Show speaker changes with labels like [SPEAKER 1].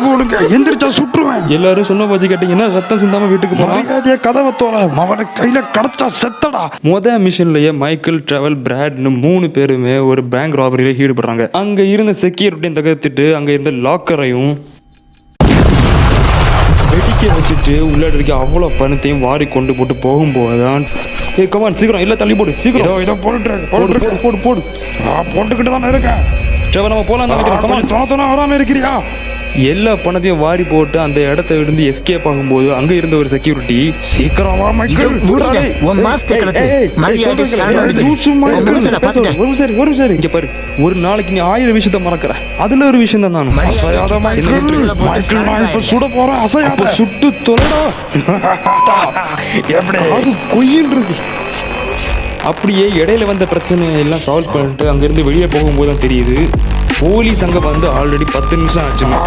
[SPEAKER 1] போடுங்க, எந்திரிச்சா சுட்டுருவேன்.
[SPEAKER 2] எல்லாரும் சொன்ன போச்சு கேட்டீங்கன்னா ரத்தம் சிந்தாம வீட்டுக்கு போறான்.
[SPEAKER 1] கதவை தோற, அவனை கையில கடச்சா செத்தடா.
[SPEAKER 2] மிஷன்லயே மைக்கேல், ட்ரெவல், பிராட்னு 3 பேருமே ஒரு பேங்க் ராபரியில ஈடுபடுறாங்க. அங்க இருந்த செக்யூரிட்டியும் தகர்த்துட்டு அங்க இருந்த லாக்கரையும் வெடிக்க வச்சுட்டு உள்ளாடி இருக்க அவ்வளோ பணத்தையும் வாரி கொண்டு போட்டு போகும்போதுதான் கமான் சீக்கிரம் இல்லை தள்ளி போடு சீக்கிரம்
[SPEAKER 1] இதை போட்டு
[SPEAKER 2] போடு போடு
[SPEAKER 1] போட்டுக்கிட்டு தான் இருக்கேன்.
[SPEAKER 2] ட்ரெவல் நம்ம போலாம் நினைக்கிறேன். கமான்
[SPEAKER 1] தோண வராம இருக்கிறியா?
[SPEAKER 2] எல்லா பணத்தையும் வாரி போட்டு அந்த இடத்த இருந்து எஸ்கேப் ஆகும்போது அங்க இருந்த ஒரு செக்யூரிட்டி
[SPEAKER 1] சீக்கிரம் வா மைக்கேல்.
[SPEAKER 2] இங்க பாரு, ஒரு நாளைக்கு நீ 1000 விஷயத்த மறக்கிற, அதுல ஒரு விஷயம் தான் நானும்.
[SPEAKER 1] அசையாத மைக்கேல், நான் இப்ப சுட போறேன். அசையாத,
[SPEAKER 2] சுட்டு தொலைடா.
[SPEAKER 1] எப்படி
[SPEAKER 2] அது கொய்யில் இருக்கு. அப்படியே இடையில வந்த பிரச்சனை எல்லாம் சால்வ் பண்ணிட்டு அங்கிருந்து வெளியே போகும்போது தான் தெரியுது போலீஸ் அங்க வந்து ஆல்ரெடி 10 நிமிஷம் ஆச்சுங்க.